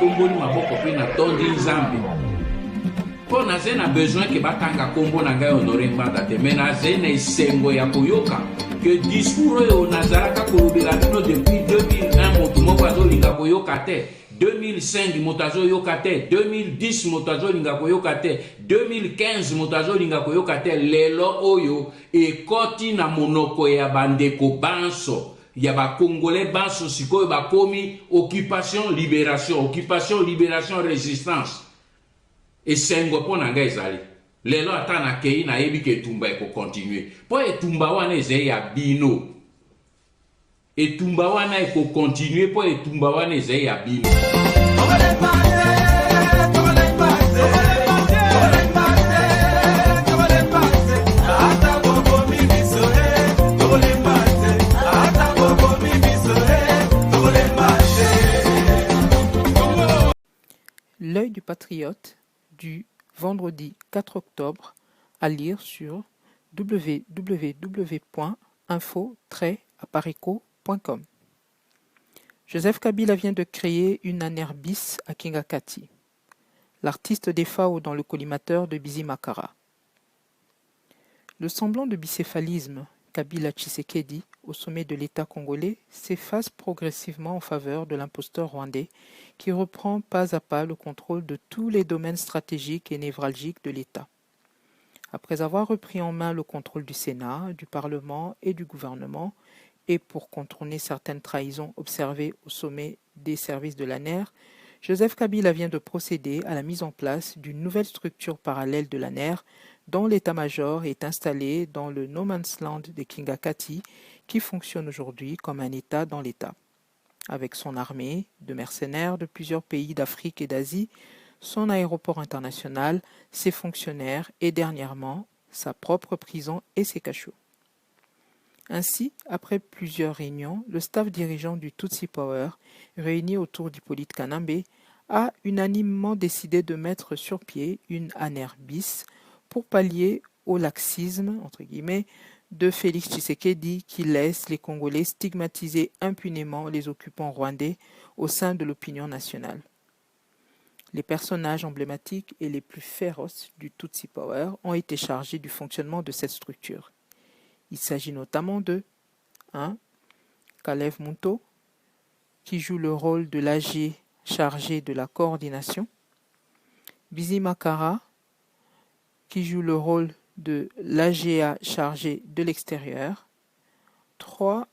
tomboli maboko pe na tondi nzambe mpo naze na besoin ke batanga kombo na ngai honore mbanda te me naze na esengo ya koyoka ke discours oyo nazalaka kolobela bino depuis 2001 moto moko azolinga koyoka te 2005 moto azoyoka te 2010 moto azolinga koyoka te 2015 moto azolinga koyoka te lelo oyo ekoti na monoko ya bandeko banso ya bakongolais banso sikoyo bakomi occupation libération résistance esengo mpo na ngai ezali lelo ata nakei nayebi ke etumba ekokontinue mpo etumba wana ezali ya bino etumba wana ekokontinue mpo etumba wana ezali ya bino L'œil du patriote du vendredi 4 octobre à lire sur www.info-aparico.com. Joseph Kabila vient de créer une ANER bis à Kingakati. L'artiste défao dans le collimateur de Bizi Makara. Le semblant de bicéphalisme Kabila Tshisekedi au sommet de l'État congolais s'efface progressivement en faveur de l'imposteur rwandais qui reprend pas à pas le contrôle de tous les domaines stratégiques et névralgiques de l'État. Après avoir repris en main le contrôle du Sénat, du Parlement et du gouvernement, et pour contourner certaines trahisons observées au sommet des services de l'ANER, Joseph Kabila vient de procéder à la mise en place d'une nouvelle structure parallèle de l'ANER dont l'état-major est installé dans le No Man's Land de Kingakati qui fonctionne aujourd'hui comme un État dans l'État. Avec son armée de mercenaires de plusieurs pays d'Afrique et d'Asie, son aéroport international, ses fonctionnaires et dernièrement sa propre prison et ses cachots. Ainsi, après plusieurs réunions, le staff dirigeant du Tutsi Power, réuni autour d'Hippolyte Kanambe, a unanimement décidé de mettre sur pied une ANER bis pour pallier au laxisme, entre guillemets, de Félix Tshisekedi qui laisse les Congolais stigmatiser impunément les occupants rwandais au sein de l'opinion nationale. Les personnages emblématiques et les plus féroces du Tutsi Power ont été chargés du fonctionnement de cette structure. Il s'agit notamment de 1. Kalev Munto, qui joue le rôle de l'AG chargé de la coordination, Bizi Makara, qui joue le rôle de l'AGA chargé de l'extérieur, 3.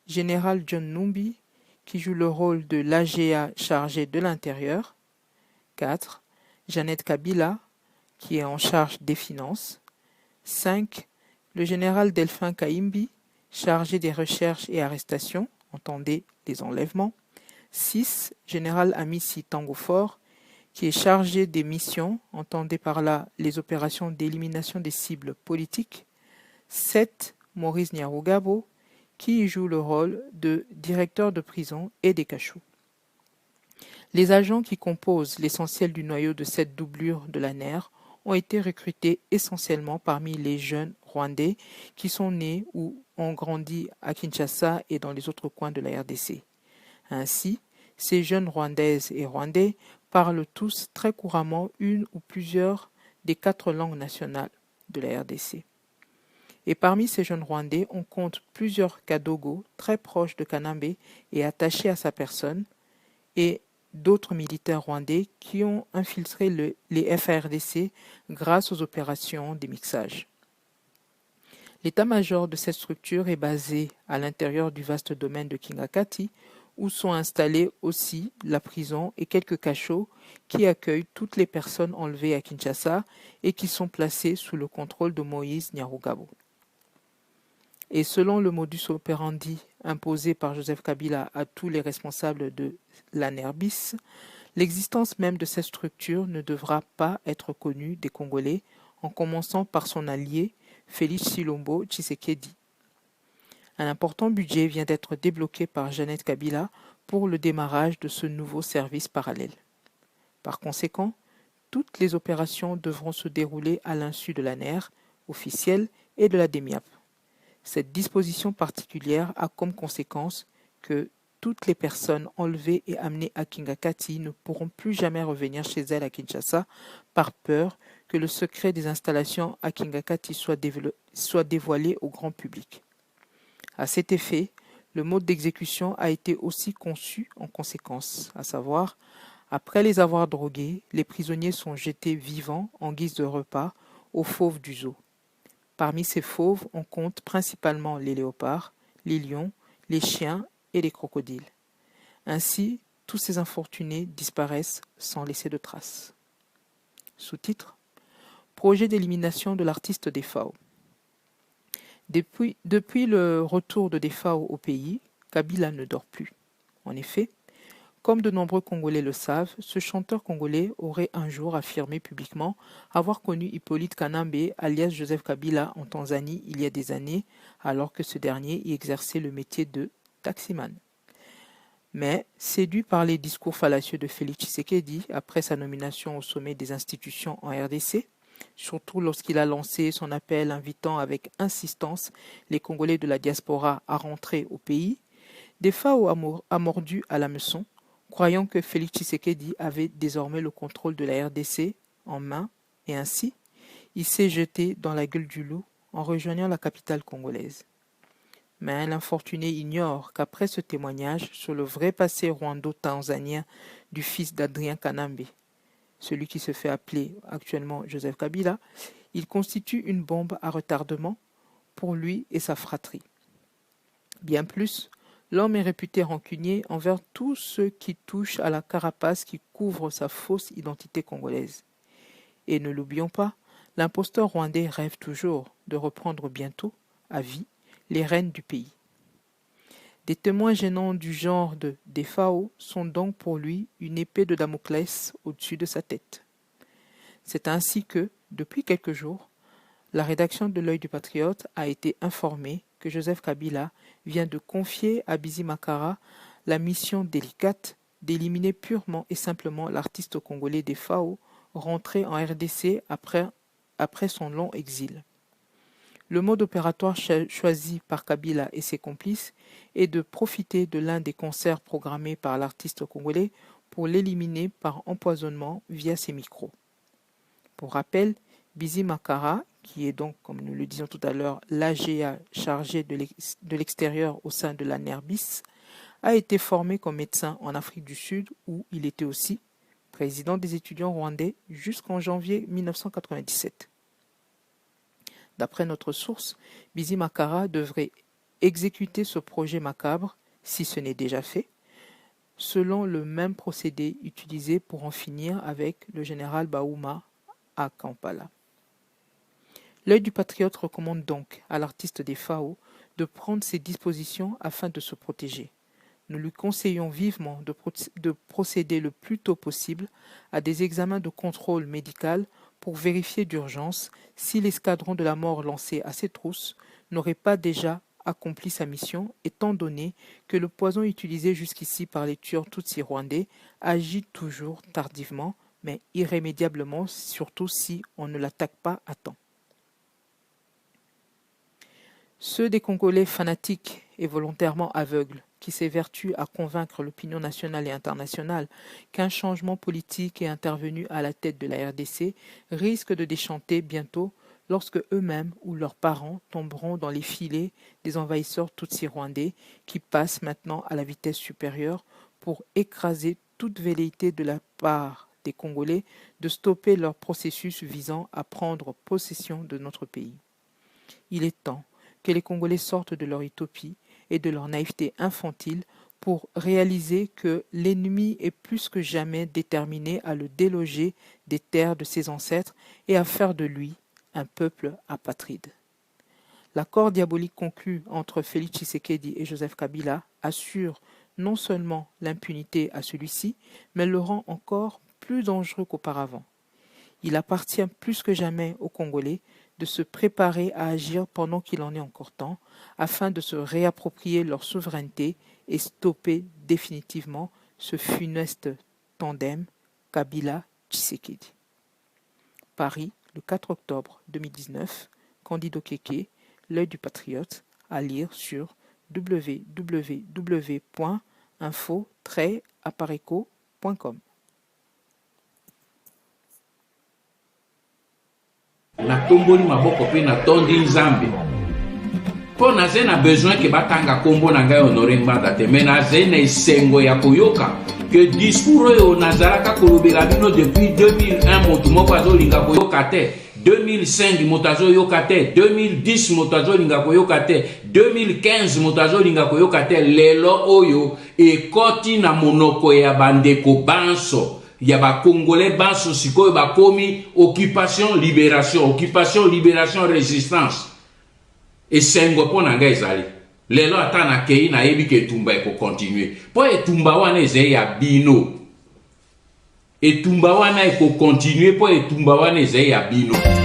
Général John Numbi, qui joue le rôle de l'AGA chargé de l'intérieur, 4. Jeannette Kabila, qui est en charge des finances, 5. Le général Delphin Kaimbi, chargé des recherches et arrestations, entendez les enlèvements, 6. Général Amissi Tangofor, qui est chargé des missions, entendez par là les opérations d'élimination des cibles politiques, 7. Maurice Nyarugabo, qui joue le rôle de directeur de prison et des cachots. Les agents qui composent l'essentiel du noyau de cette doublure de l'ANER ont été recrutés essentiellement parmi les jeunes Rwandais qui sont nés ou ont grandi à Kinshasa et dans les autres coins de la RDC. Ainsi, ces jeunes Rwandaises et Rwandais parlent tous très couramment une ou plusieurs des 4 langues nationales de la RDC. Et parmi ces jeunes Rwandais, on compte plusieurs Kadogo très proches de Kanambe et attachés à sa personne, et d'autres militaires rwandais qui ont infiltré les FARDC grâce aux opérations des mixages. L'état-major de cette structure est basé à l'intérieur du vaste domaine de Kingakati, où sont installés aussi la prison et quelques cachots qui accueillent toutes les personnes enlevées à Kinshasa et qui sont placées sous le contrôle de Moïse Nyarugabo. Et selon le modus operandi imposé par Joseph Kabila à tous les responsables de l'ANER bis, l'existence même de cette structure ne devra pas être connue des Congolais, en commençant par son allié Félix Tshilombo Tshisekedi. Un important budget vient d'être débloqué par Jeannette Kabila pour le démarrage de ce nouveau service parallèle. Par conséquent, toutes les opérations devront se dérouler à l'insu de l'ANER officielle et de la DEMIAP. Cette disposition particulière a comme conséquence que toutes les personnes enlevées et amenées à Kingakati ne pourront plus jamais revenir chez elles à Kinshasa par peur que le secret des installations à Kingakati soit dévoilé au grand public. À cet effet, le mode d'exécution a été aussi conçu en conséquence, à savoir, après les avoir drogués, les prisonniers sont jetés vivants en guise de repas aux fauves du zoo. Parmi ces fauves, on compte principalement les léopards, les lions, les chiens et les crocodiles. Ainsi, tous ces infortunés disparaissent sans laisser de traces. Sous-titre: Projet d'élimination de l'artiste Defao. Depuis le retour de Defao au pays, Kabila ne dort plus. En effet, comme de nombreux Congolais le savent, ce chanteur congolais aurait un jour affirmé publiquement avoir connu Hippolyte Kanambe, alias Joseph Kabila, en Tanzanie il y a des années, alors que ce dernier y exerçait le métier de taximan. Mais, séduit par les discours fallacieux de Félix Tshisekedi après sa nomination au sommet des institutions en RDC, surtout lorsqu'il a lancé son appel invitant avec insistance les Congolais de la diaspora à rentrer au pays, Defao a mordu à l'hameçon, croyant que Félix Tshisekedi avait désormais le contrôle de la RDC en main, et ainsi, il s'est jeté dans la gueule du loup en rejoignant la capitale congolaise. Mais l'infortuné ignore qu'après ce témoignage sur le vrai passé rwando-tanzanien du fils d'Adrien Kanambe, celui qui se fait appeler actuellement Joseph Kabila, il constitue une bombe à retardement pour lui et sa fratrie. Bien plus, l'homme est réputé rancunier envers tous ceux qui touchent à la carapace qui couvre sa fausse identité congolaise. Et ne l'oublions pas, l'imposteur rwandais rêve toujours de reprendre bientôt, à vie, les rênes du pays. Des témoins gênants du genre de Defao sont donc pour lui une épée de Damoclès au-dessus de sa tête. C'est ainsi que, depuis quelques jours, la rédaction de l'Œil du Patriote a été informée que Joseph Kabila vient de confier à Bizi Makara la mission délicate d'éliminer purement et simplement l'artiste congolais Defao, rentré en RDC après son long exil. Le mode opératoire choisi par Kabila et ses complices est de profiter de l'un des concerts programmés par l'artiste congolais pour l'éliminer par empoisonnement via ses micros. Pour rappel, Bizi Makara, qui est donc, comme nous le disions tout à l'heure, l'AGA chargé de l'extérieur au sein de la NERBIS, a été formé comme médecin en Afrique du Sud où il était aussi président des étudiants rwandais jusqu'en janvier 1997. D'après notre source, Bizi Makara devrait exécuter ce projet macabre, si ce n'est déjà fait, selon le même procédé utilisé pour en finir avec le général Baouma à Kampala. L'Œil du Patriote recommande donc à l'artiste Defao de prendre ses dispositions afin de se protéger. Nous lui conseillons vivement de procéder le plus tôt possible à des examens de contrôle médical pour vérifier d'urgence si l'escadron de la mort lancé à ses trousses n'aurait pas déjà accompli sa mission, étant donné que le poison utilisé jusqu'ici par les tueurs tutsis rwandais agit toujours tardivement, mais irrémédiablement, surtout si on ne l'attaque pas à temps. Ceux des Congolais fanatiques et volontairement aveugles qui s'évertuent à convaincre l'opinion nationale et internationale qu'un changement politique est intervenu à la tête de la RDC risquent de déchanter bientôt lorsque eux-mêmes ou leurs parents tomberont dans les filets des envahisseurs tutsis rwandais qui passent maintenant à la vitesse supérieure pour écraser toute velléité de la part des Congolais de stopper leur processus visant à prendre possession de notre pays. Il est temps que les Congolais sortent de leur utopie et de leur naïveté infantile pour réaliser que l'ennemi est plus que jamais déterminé à le déloger des terres de ses ancêtres et à faire de lui un peuple apatride. L'accord diabolique conclu entre Félix Tshisekedi et Joseph Kabila assure non seulement l'impunité à celui-ci, mais le rend encore plus dangereux qu'auparavant. Il appartient plus que jamais aux Congolais de se préparer à agir pendant qu'il en est encore temps, afin de se réapproprier leur souveraineté et stopper définitivement ce funeste tandem Kabila-Tshisekedi. Paris, le 4 octobre 2019, Candido Keke, L'Œil du Patriote, à lire sur www.1 info-apareco.com. Natomboli maboko pe natondi nzambe mpo naze na besoin ke batanga kombo na ngai honore ngbanda te me naze na esengo ya koyoka ke discours oyo nazalaka kolobela bino depuis 2001 moto moko azolinga koyoka te, 2005 moto azoyoka te, 2010 moto azolinga koyoka te, 2015 moto azolinga koyoka te. Lelo oyo ekoti na monoko ya bandeko banso ya bakongolais banso sikoyo bakomi occupation libération résistance. Esengo mpo na ngai ezali lelo ata nakei nayebi ke etumba ekokontinue mpo etumba wana ezali ya bino, etumba wana ekokontinue mpo etumba wana ezali ya bino.